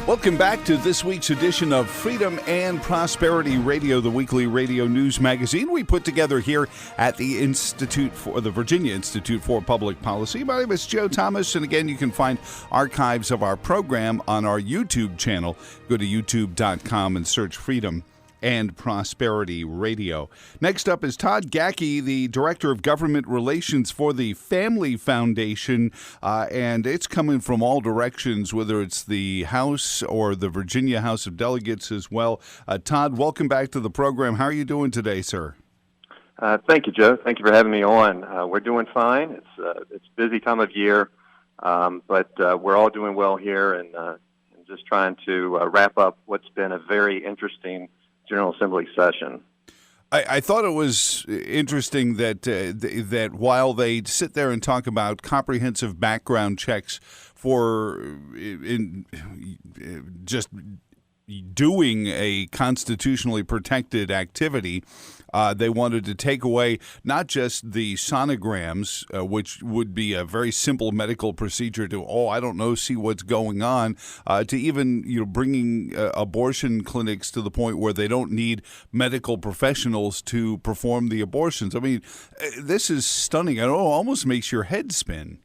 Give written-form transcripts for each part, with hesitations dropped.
Welcome back to this week's edition of Freedom and Prosperity Radio, the weekly radio news magazine we put together here at the Virginia Institute for Public Policy. My name is Joe Thomas, and again, you can find archives of our program on our YouTube channel. Go to youtube.com and search Freedom and Prosperity Radio. Next up is Todd Gathje, the Director of Government Relations for the Family Foundation, and it's coming from all directions, whether it's the House or the Virginia House of Delegates as well. Todd, welcome back to the program. How are you doing today, sir? Thank you, Joe. Thank you for having me on. We're doing fine. It's a busy time of year, but we're all doing well here and just trying to wrap up what's been a very interesting General Assembly session. I thought it was interesting that while they sit there and talk about comprehensive background checks for just doing a constitutionally protected activity, they wanted to take away not just the sonograms, which would be a very simple medical procedure to, see what's going on, to even bringing abortion clinics to the point where they don't need medical professionals to perform the abortions. I mean, this is stunning. It almost makes your head spin.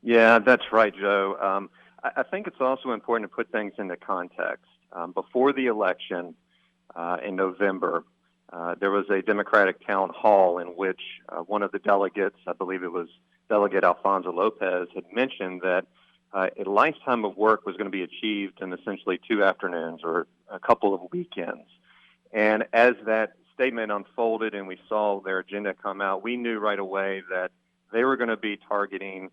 Yeah, that's right, Joe. I think it's also important to put things into context. Before the election in November, there was a Democratic town hall in which one of the delegates, I believe it was Delegate Alfonso Lopez, had mentioned that a lifetime of work was going to be achieved in essentially 2 afternoons or a couple of weekends. And as that statement unfolded and we saw their agenda come out, we knew right away that they were going to be targeting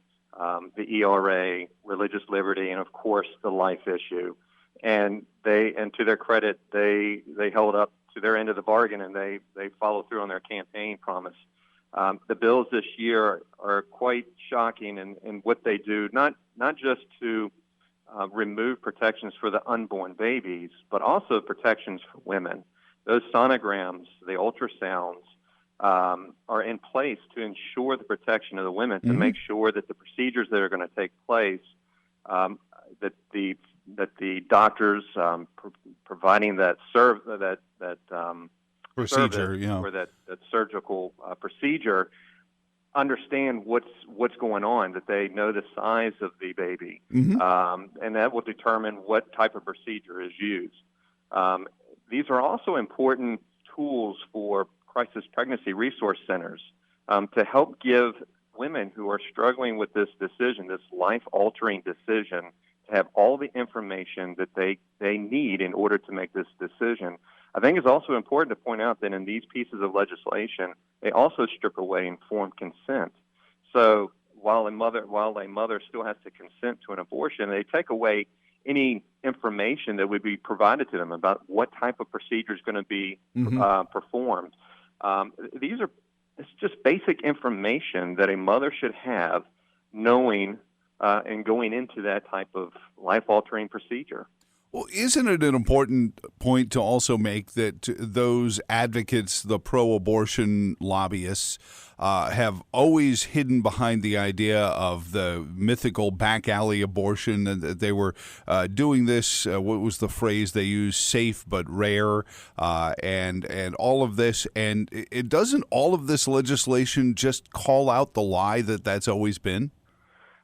the ERA, religious liberty, and of course the life issue. And to their credit, they held up to their end of the bargain and they followed through on their campaign promise. The bills this year are quite shocking in what they do, not just to remove protections for the unborn babies, but also protections for women. Those sonograms, the ultrasounds, are in place to ensure the protection of the women, to make sure that the procedures that are going to take place, that the doctors providing that procedure, or that surgical procedure understand what's going on, that they know the size of the baby, and that will determine what type of procedure is used. These are also important tools for crisis pregnancy resource centers to help give women who are struggling with this decision, this life-altering decision, to have all the information that they need in order to make this decision. I think it's also important to point out that in these pieces of legislation, they also strip away informed consent. So while a mother still has to consent to an abortion, they take away any information that would be provided to them about what type of procedure is going to be performed. It's just basic information that a mother should have, knowing and going into that type of life-altering procedure. Well, isn't it an important point to also make that those advocates, the pro-abortion lobbyists, have always hidden behind the idea of the mythical Backalley Abortion, and that they were doing this, what was the phrase they used, safe but rare, and all of this. And it doesn't all of this legislation just call out the lie that that's always been?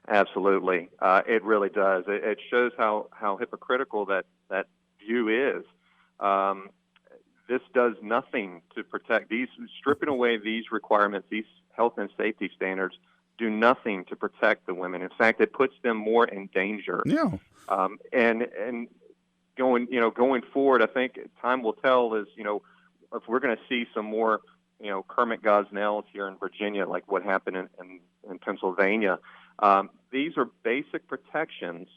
Absolutely. It really does. It shows how hypocritical that view is. This does nothing to protect these, stripping away these requirements, these health and safety standards do nothing to protect the women. In fact, it puts them more in danger. Yeah. And going forward, I think time will tell if we're going to see some more, Kermit Gosnells here in Virginia, like what happened in Pennsylvania. These are basic protections.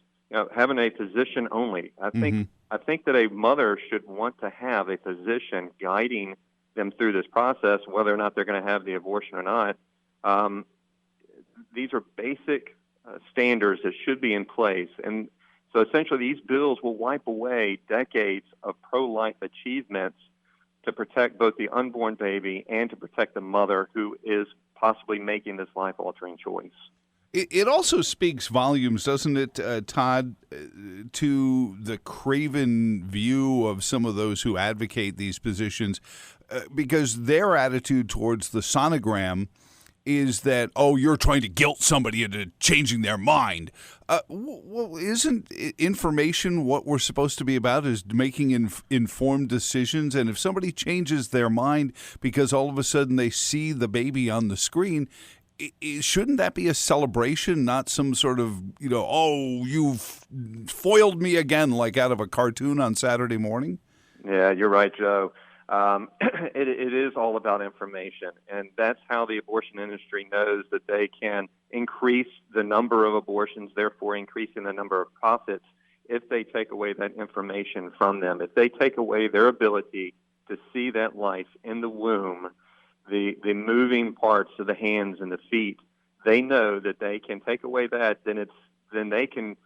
Having a physician only. I think that a mother should want to have a physician guiding them through this process, whether or not they're going to have the abortion or not. These are basic standards that should be in place, and so essentially these bills will wipe away decades of pro-life achievements to protect both the unborn baby and to protect the mother who is possibly making this life-altering choice. It also speaks volumes, doesn't it, Todd, to the craven view of some of those who advocate these positions, because their attitude towards the sonogram is that, oh, you're trying to guilt somebody into changing their mind. Well, isn't information what we're supposed to be about, is making informed decisions? And if somebody changes their mind because all of a sudden they see the baby on the screen, shouldn't that be a celebration, not some sort of, oh, you've foiled me again, like out of a cartoon on Saturday morning? Yeah, you're right, Joe. It is all about information, and that's how the abortion industry knows that they can increase the number of abortions, therefore increasing the number of profits, if they take away that information from them. If they take away their ability to see that life in the womb, the moving parts of the hands and the feet, they know that they can take away that, then they can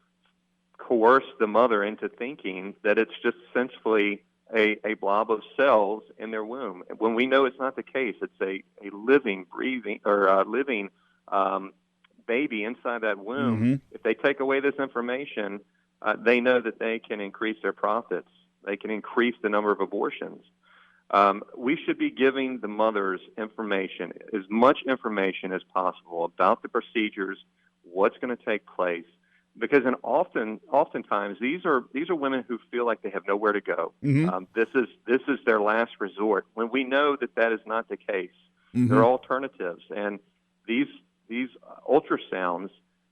coerce the mother into thinking that it's just essentially a blob of cells in their womb. When we know it's not the case, it's a living, breathing, or living baby inside that womb. Mm-hmm. If they take away this information, they know that they can increase their profits. They can increase the number of abortions. We should be giving the mothers information, as much information as possible about the procedures, what's going to take place, because oftentimes these are women who feel like they have nowhere to go. Mm-hmm. This is their last resort. When we know that is not the case, Mm-hmm. there are alternatives, and these ultrasounds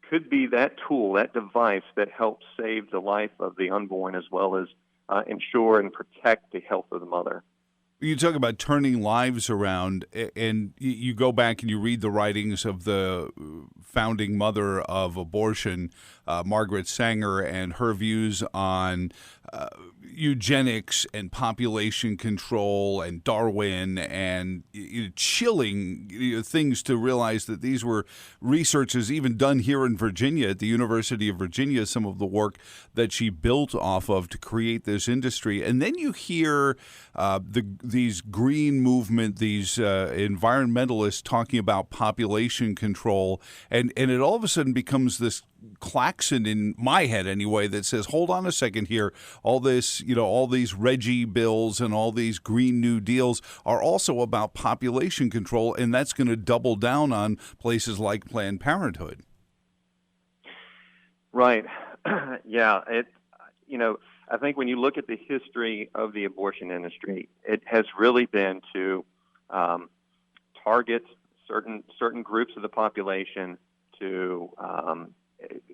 could be that tool, that device that helps save the life of the unborn, as well as ensure and protect the health of the mother. You talk about turning lives around, and you go back and you read the writings of the founding mother of abortion, Margaret Sanger, and her views on eugenics and population control and Darwin, and chilling things to realize that these were researches even done here in Virginia at the University of Virginia, some of the work that she built off of to create this industry. And then you hear these green movement, these environmentalists talking about population control, and it all of a sudden becomes this klaxon in my head anyway that says, hold on a second here, all this, all these Reggie bills and all these Green New Deals are also about population control, and that's going to double down on places like Planned Parenthood. Right. Yeah. I think when you look at the history of the abortion industry, it has really been to target certain groups of the population, to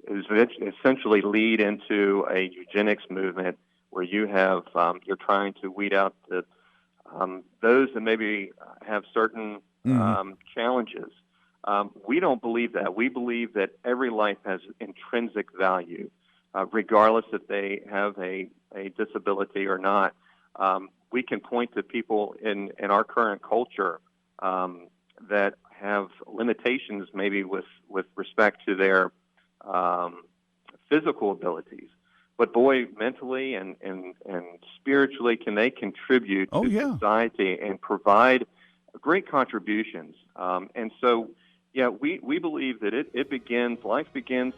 essentially lead into a eugenics movement where you have you're trying to weed out those that maybe have certain challenges. We don't believe that. We believe that every life has intrinsic value, regardless if they have a disability or not. We can point to people in our current culture that have limitations, maybe with respect to their physical abilities, but boy, mentally and spiritually, can they contribute to society and provide great contributions. And so, we believe that life begins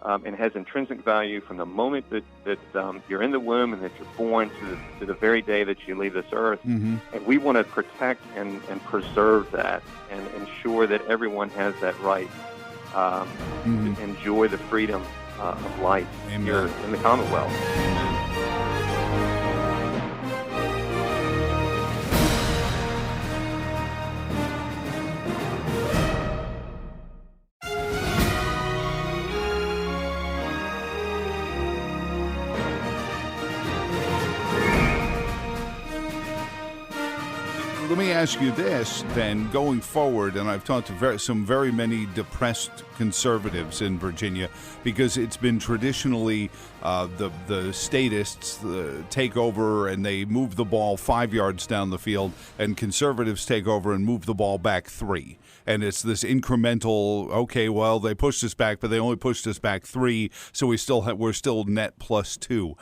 and has intrinsic value from the moment that you're in the womb and that you're born to the very day that you leave this earth. Mm-hmm. And we want to protect and preserve that and ensure that everyone has that right to enjoy the freedom of life here in the Commonwealth. Let me ask you this, then, going forward, and I've talked to very many depressed conservatives in Virginia, because it's been traditionally the statists take over and they move the ball 5 yards down the field, and conservatives take over and move the ball back 3. And it's this incremental, okay, well, they pushed us back, but they only pushed us back 3, so we're still net +2.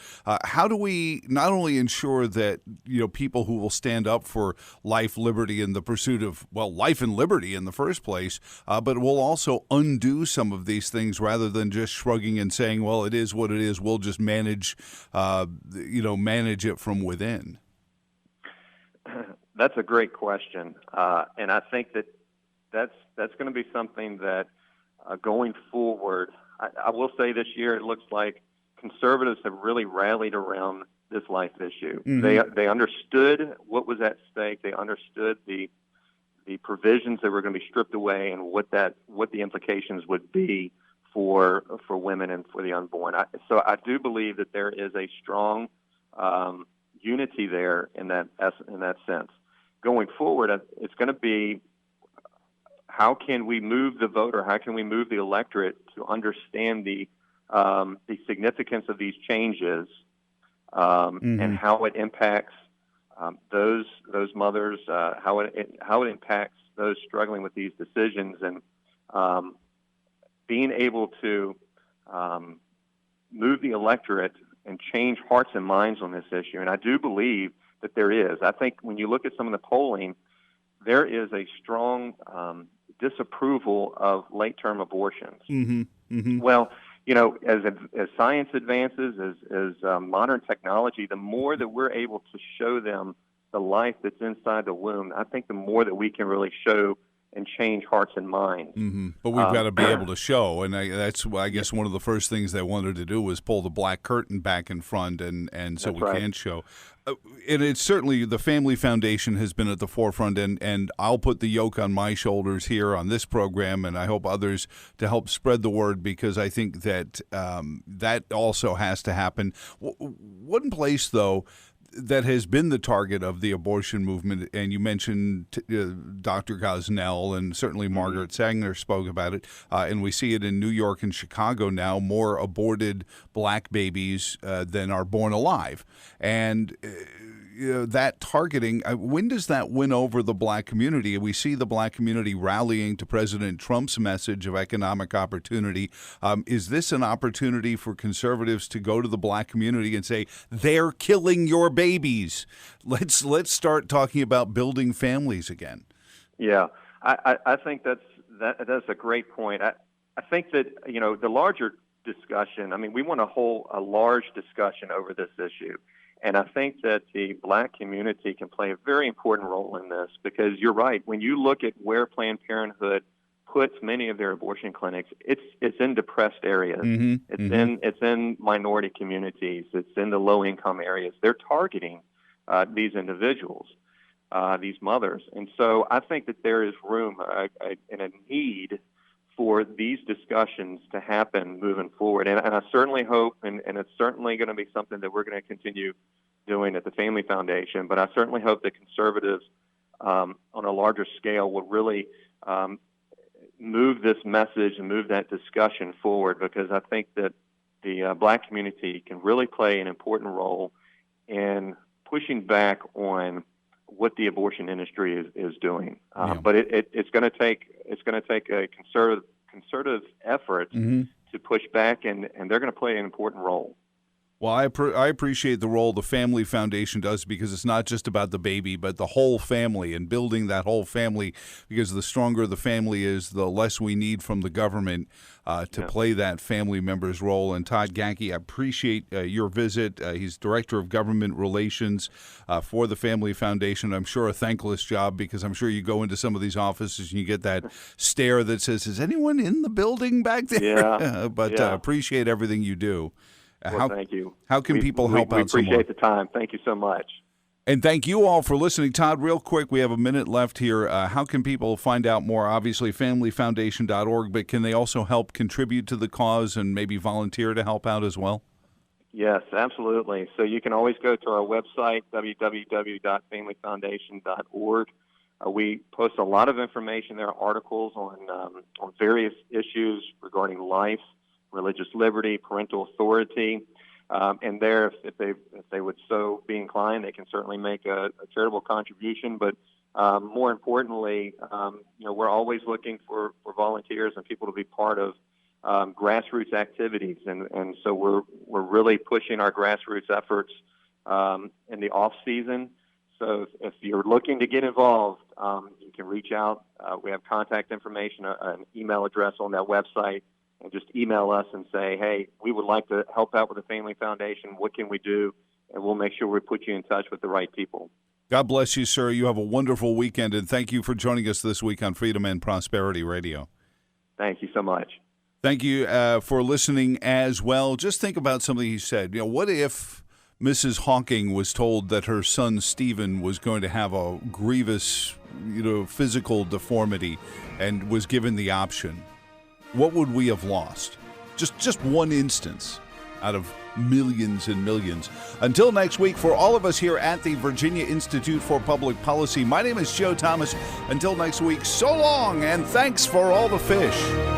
How do we not only ensure that people who will stand up for life life, liberty, and the pursuit of, well, life and liberty in the first place, but it will also undo some of these things rather than just shrugging and saying, well, it is what it is. We'll just manage it from within. That's a great question, and I think that's going to be something that going forward, I will say this year it looks like conservatives have really rallied around this life issue. Mm-hmm. They understood what was at stake. They understood the provisions that were going to be stripped away and what the implications would be for women and for the unborn. So I do believe that there is a strong unity there in that sense. Going forward, it's going to be, how can we move the voter? How can we move the electorate to understand the significance of these changes and how it impacts those mothers, how it impacts those struggling with these decisions, and being able to move the electorate and change hearts and minds on this issue. And I do believe that there is. I think when you look at some of the polling, there is a strong disapproval of late-term abortions. Mm-hmm. Mm-hmm. Well, as science advances, as modern technology, the more that we're able to show them the life that's inside the womb, I think the more that we can really show and change hearts and minds. Mm-hmm. But we've got to be able to show, and that's I guess one of the first things they wanted to do was pull the black curtain back in front, and so that's we right. Can show. And it's certainly, the Family Foundation has been at the forefront, and I'll put the yoke on my shoulders here on this program, and I hope others, to help spread the word, because I think that that also has to happen. One place, though, that has been the target of the abortion movement, and you mentioned Dr. Gosnell, and certainly Margaret Sanger spoke about it, and we see it in New York and Chicago now, more aborted black babies than are born alive. And that targeting, when does that win over the black community? We see the black community rallying to President Trump's message of economic opportunity. Is this an opportunity for conservatives to go to the black community and say, they're killing your babies? Let's start talking about building families again. Yeah, I think that's a great point. I think that, the larger discussion, we want to hold a large discussion over this issue. And I think that the black community can play a very important role in this, because you're right. When you look at where Planned Parenthood puts many of their abortion clinics, it's in depressed areas. Mm-hmm. It's in minority communities. It's in the low income areas. They're targeting these individuals, these mothers. And so I think that there is room and a need for these discussions to happen moving forward. And I certainly hope, and it's certainly going to be something that we're going to continue doing at the Family Foundation, but I certainly hope that conservatives on a larger scale will really move this message and move that discussion forward, because I think that the black community can really play an important role in pushing back on what the abortion industry is doing. But it's going to take a concerted effort to push back, and they're going to play an important role. Well, I appreciate the role the Family Foundation does, because it's not just about the baby, but the whole family, and building that whole family, because the stronger the family is, the less we need from the government to play that family member's role. And Todd Gathje, I appreciate your visit. He's Director of Government Relations for the Family Foundation. I'm sure a thankless job, because I'm sure you go into some of these offices and you get that stare that says, is anyone in the building back there? Yeah. But appreciate everything you do. Well, thank you. How can people help out some more? We appreciate the time. Thank you so much. And thank you all for listening. Todd, real quick, we have a minute left here. How can people find out more? Obviously, familyfoundation.org, but can they also help contribute to the cause and maybe volunteer to help out as well? Yes, absolutely. So you can always go to our website, www.familyfoundation.org. We post a lot of information there, articles on various issues regarding life, religious liberty, parental authority, and there, if they would so be inclined, they can certainly make a charitable contribution. But more importantly, we're always looking for volunteers and people to be part of grassroots activities, and so we're really pushing our grassroots efforts in the off season. So if you're looking to get involved, you can reach out. We have contact information, an email address on that website, and just email us and say, hey, we would like to help out with the Family Foundation. What can we do? And we'll make sure we put you in touch with the right people. God bless you, sir. You have a wonderful weekend, and thank you for joining us this week on Freedom and Prosperity Radio. Thank you so much. Thank you for listening as well. Just think about something he said. What if Mrs. Hawking was told that her son Stephen was going to have a grievous, physical deformity and was given the option? What would we have lost? Just one instance out of millions and millions. Until next week, for all of us here at the Virginia Institute for Public Policy, my name is Joe Thomas. Until next week, so long, and thanks for all the fish.